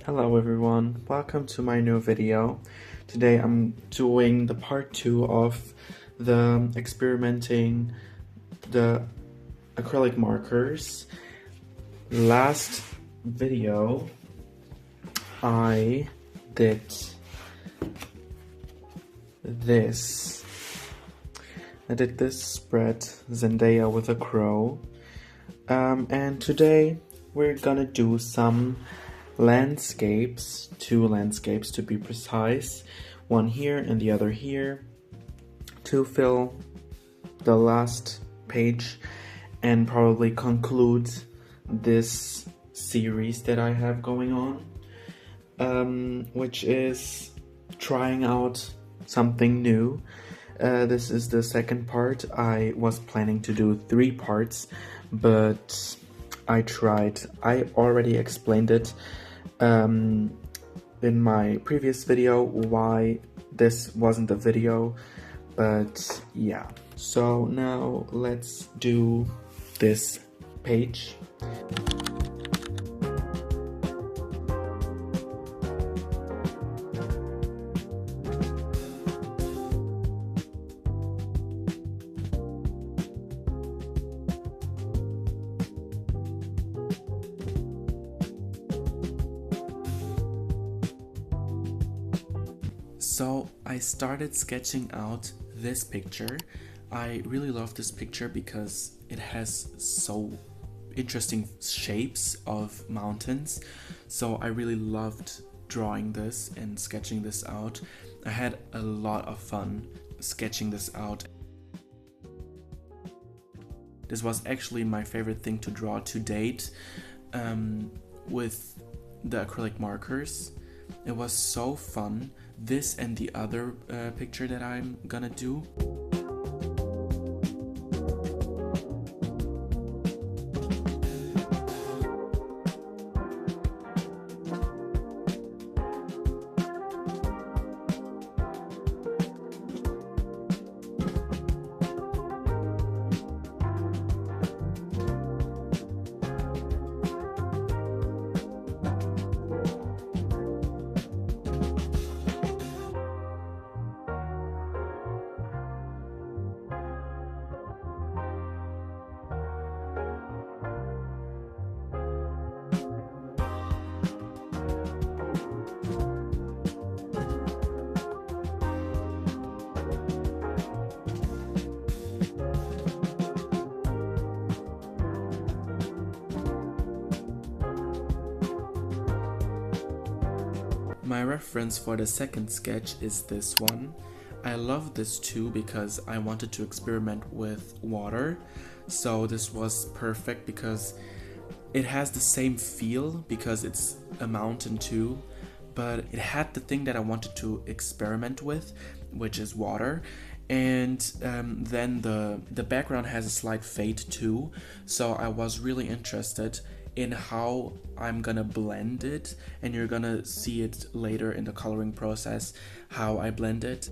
Hello everyone, welcome to my new video. Today I'm doing the part 2 of the experimenting the acrylic markers. Last video I did this. I did this spread, Zendaya with a crow, and today we're gonna do some landscapes, 2 landscapes to be precise, one here and the other here, to fill the last page and probably conclude this series that I have going on, which is trying out something new. This is the second part. I was planning to do 3 parts, but I already explained it in my previous video why this wasn't a video, but yeah. So now let's do this page. So I started sketching out this picture. I really love this picture because it has so interesting shapes of mountains. So I really loved drawing this and sketching this out. I had a lot of fun sketching this out. This was actually my favorite thing to draw to date with the acrylic markers. It was so fun. This and the other picture that I'm gonna do. My reference for the second sketch is this one. I love this too because I wanted to experiment with water. So this was perfect because it has the same feel because it's a mountain too, but it had the thing that I wanted to experiment with, which is water. And then the background has a slight fade too, so I was really interested in how I'm gonna blend it, and you're gonna see it later in the coloring process how I blend it.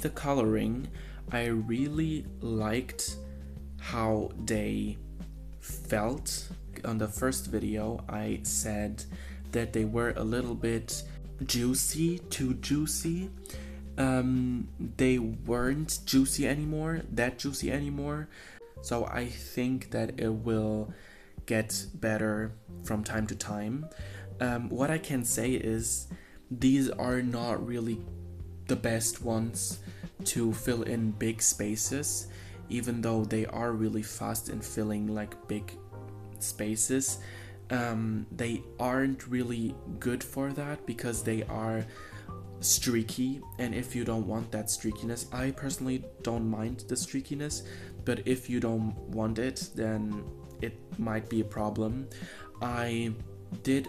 the coloring, I really liked how they felt. On the first video, I said that they were a little bit juicy, too juicy. They weren't juicy anymore, that juicy anymore. So I think that it will get better from time to time. What I can say is these are not really the best ones to fill in big spaces, even though they are really fast in filling like big spaces. They aren't really good for that because they are streaky, and if you don't want that streakiness, I personally don't mind the streakiness, but if you don't want it, then it might be a problem. I did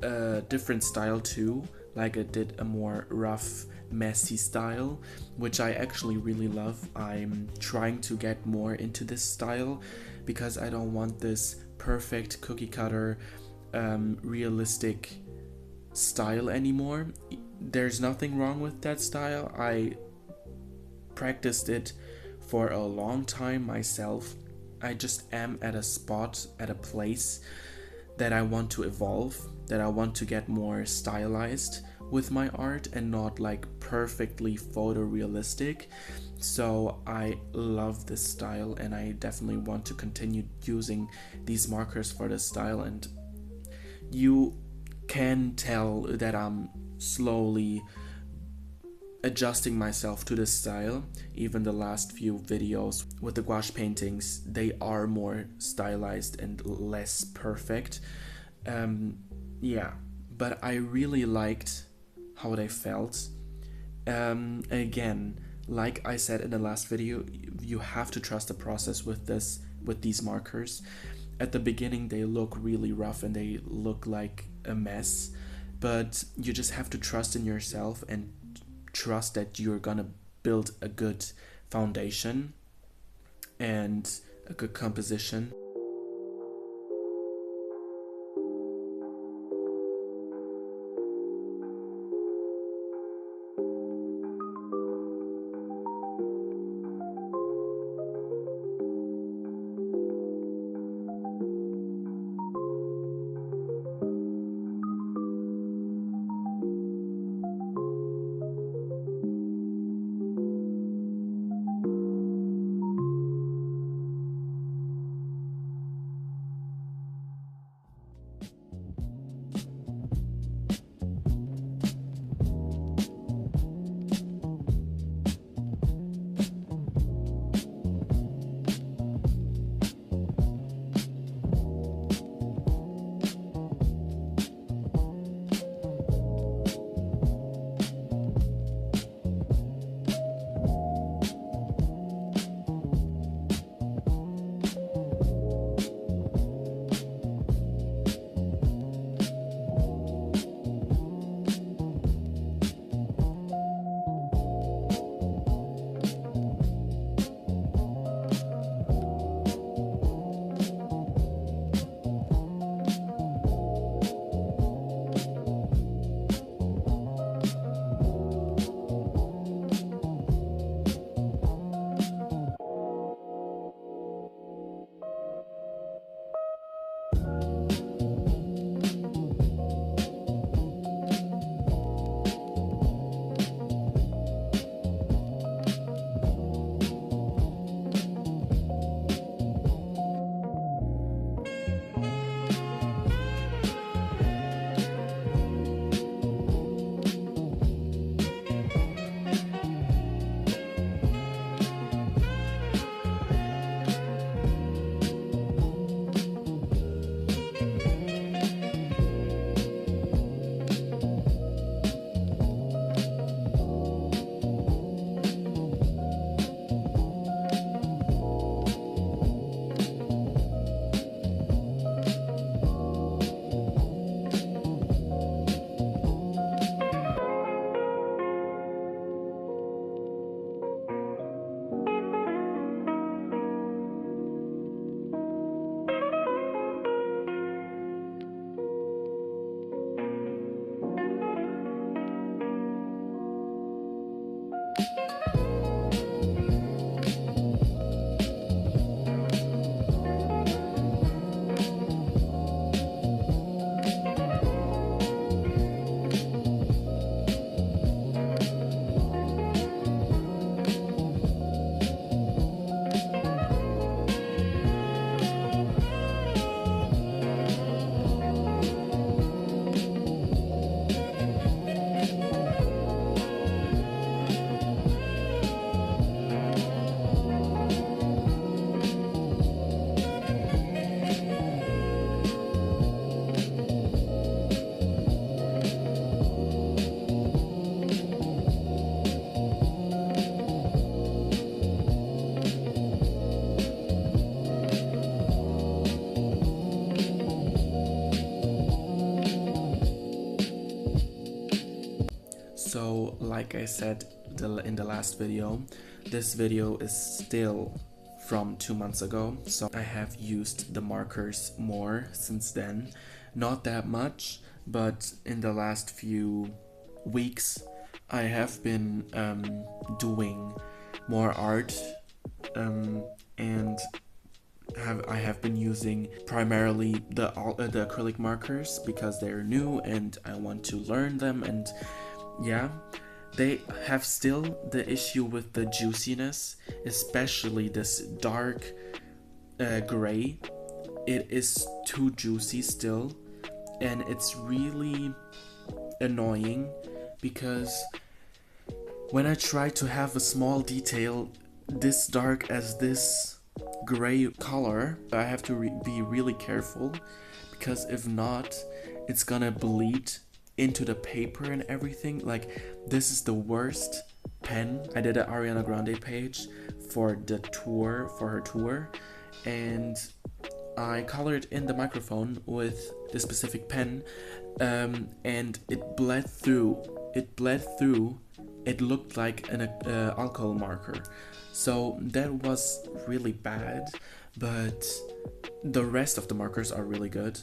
a different style too, like I did a more rough, messy style, which I actually really love. I'm trying to get more into this style because I don't want this perfect cookie cutter, realistic style anymore. There's nothing wrong with that style. I practiced it for a long time myself. I just am at a spot, at a place that I want to evolve, that I want to get more stylized with my art and not like perfectly photorealistic. So I love this style and I definitely want to continue using these markers for this style, and you can tell that I'm slowly adjusting myself to this style. Even the last few videos with the gouache paintings, they are more stylized and less perfect. Yeah, but I really liked how they felt. Again, like I said in the last video, you have to trust the process with these markers. At the beginning they look really rough and they look like a mess, but you just have to trust in yourself and trust that you're gonna build a good foundation and a good composition. like I said in the last video, this video is still from 2 months ago, so I have used the markers more since then. Not that much, but in the last few weeks I have been doing more art, and I have been using primarily the acrylic markers because they're new and I want to learn them. And yeah, they have still the issue with the juiciness, especially this dark gray. It is too juicy still, and it's really annoying because when I try to have a small detail this dark as this gray color, I have to be really careful, because if not, it's gonna bleed into the paper and everything. Like, this is the worst pen. I did an Ariana Grande page for the tour, for her tour, and I colored in the microphone with this specific pen, and it bled through. It looked like an alcohol marker. So that was really bad, but the rest of the markers are really good.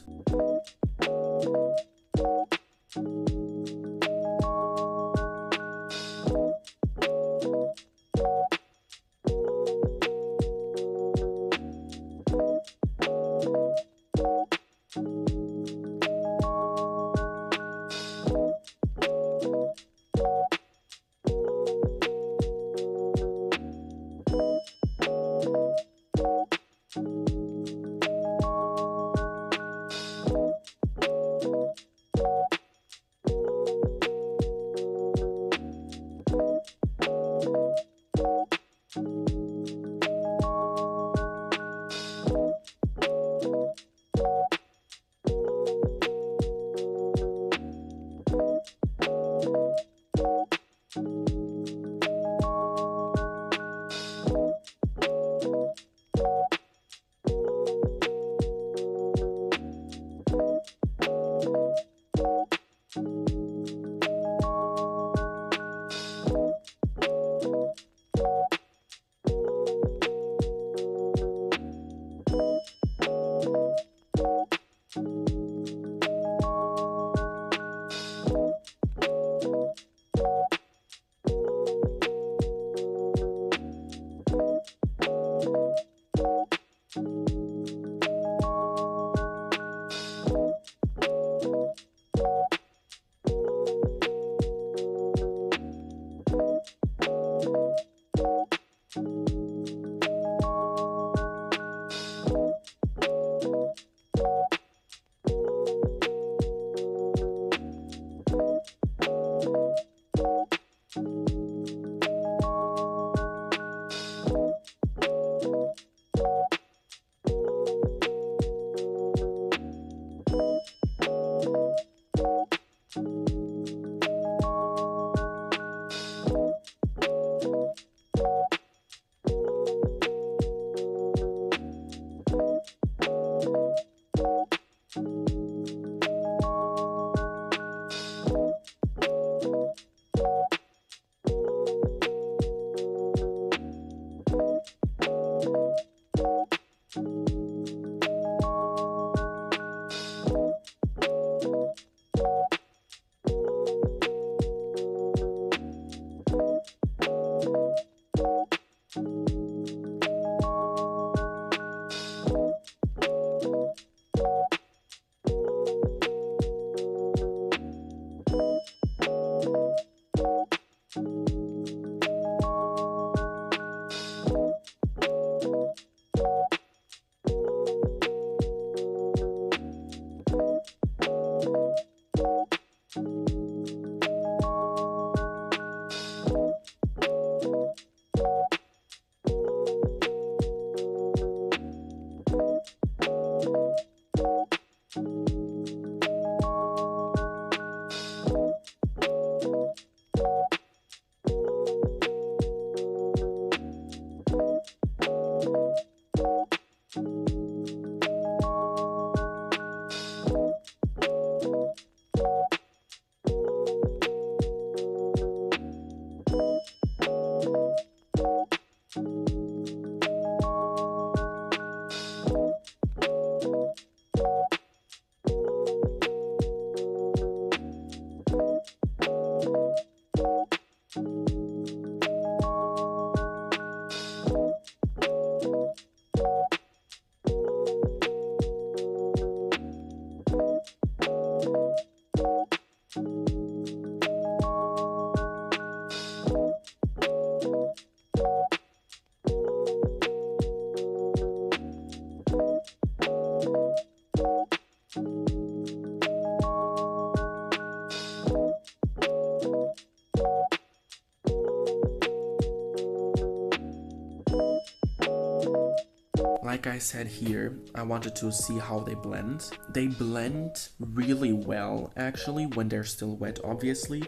like I said here, I wanted to see how they blend. They blend really well actually when they're still wet, obviously,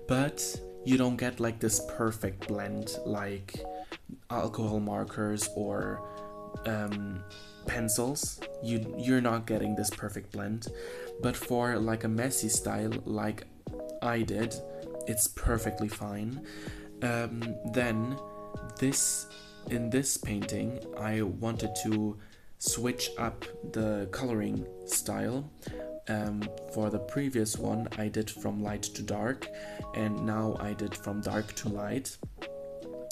but you don't get like this perfect blend like alcohol markers or pencils. You're not getting this perfect blend, but for like a messy style like I did, it's perfectly fine. Then in this painting I wanted to switch up the coloring style. For the previous one I did from light to dark, and now I did from dark to light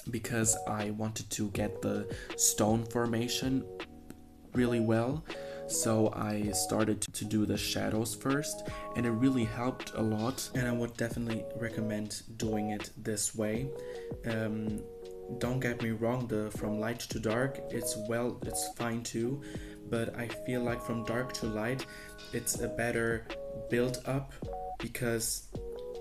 because I wanted to get the stone formation really well. So I started to do the shadows first, and it really helped a lot, and I would definitely recommend doing it this way. Don't get me wrong, the from light to dark, it's fine too, but I feel like from dark to light it's a better build up, because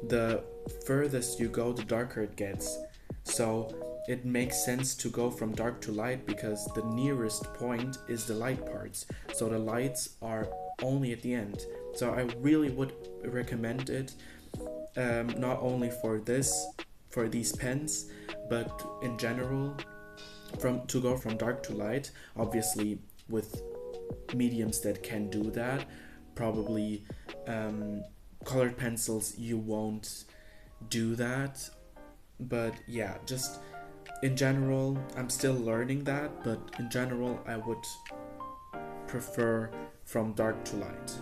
the furthest you go the darker it gets. So it makes sense to go from dark to light because the nearest point is the light parts, so the lights are only at the end. So I really would recommend it, not only for these pens, but in general, to go from dark to light. Obviously with mediums that can do that, probably colored pencils you won't do that, but yeah, just in general, I'm still learning that, but in general I would prefer from dark to light.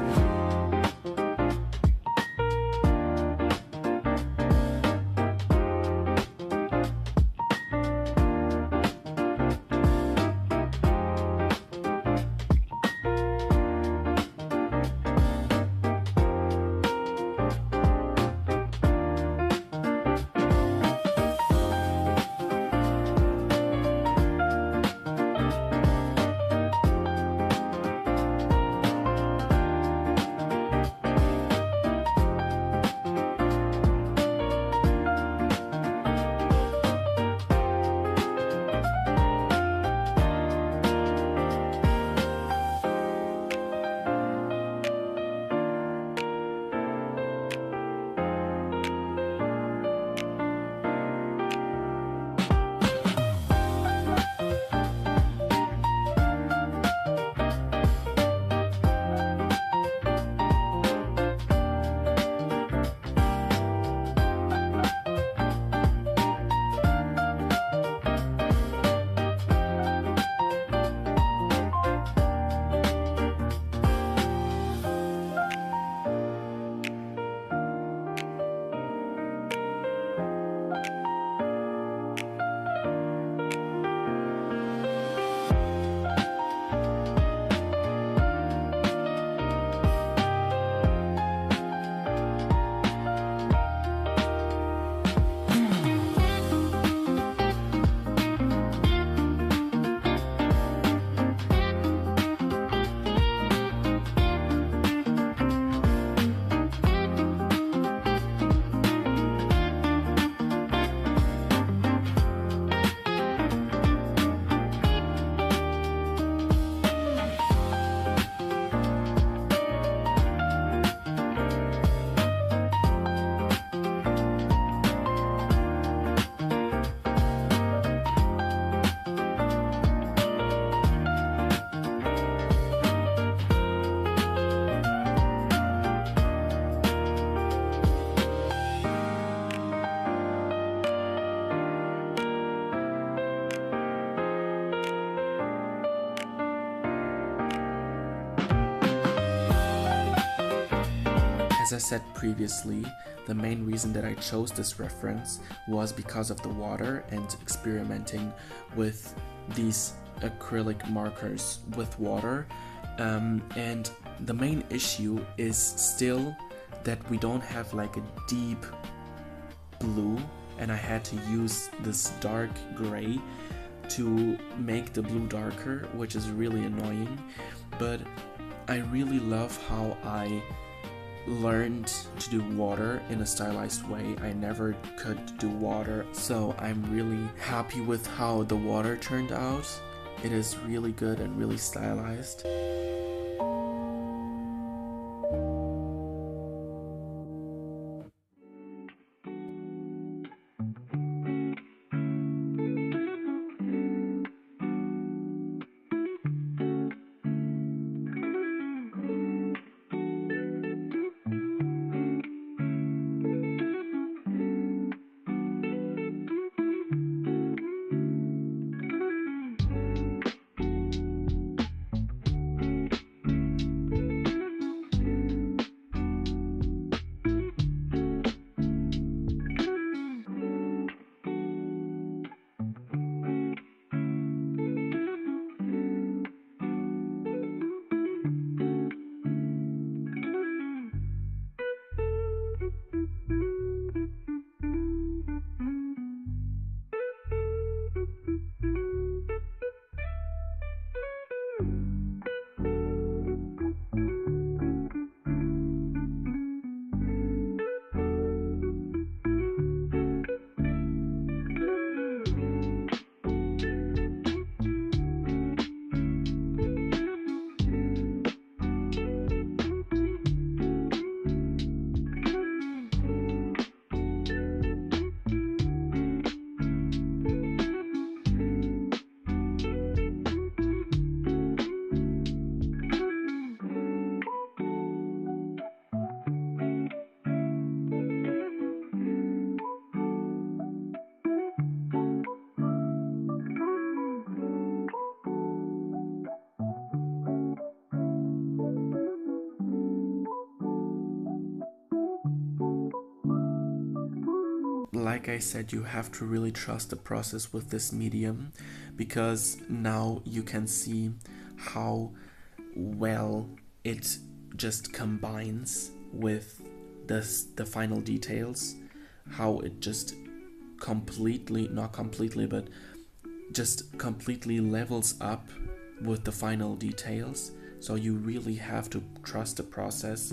As I said previously, the main reason that I chose this reference was because of the water and experimenting with these acrylic markers with water, and the main issue is still that we don't have like a deep blue, and I had to use this dark gray to make the blue darker, which is really annoying. But I really love how I learned to do water in a stylized way. I never could do water, so I'm really happy with how the water turned out. It is really good and really stylized. Like I said, you have to really trust the process with this medium, because now you can see how well it just combines with the final details, how it just completely, not completely, but just completely levels up with the final details. So you really have to trust the process.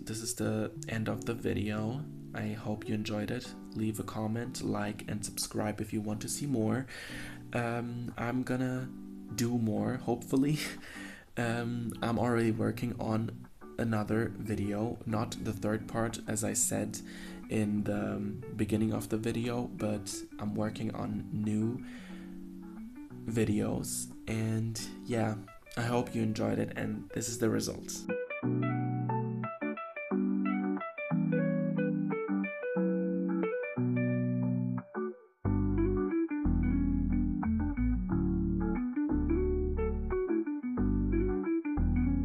This is the end of the video. I hope you enjoyed it. Leave a comment, like, and subscribe if you want to see more. I'm gonna do more, hopefully. I'm already working on another video, not the third part as I said in the beginning of the video, but I'm working on new videos, and yeah, I hope you enjoyed it, and this is the results.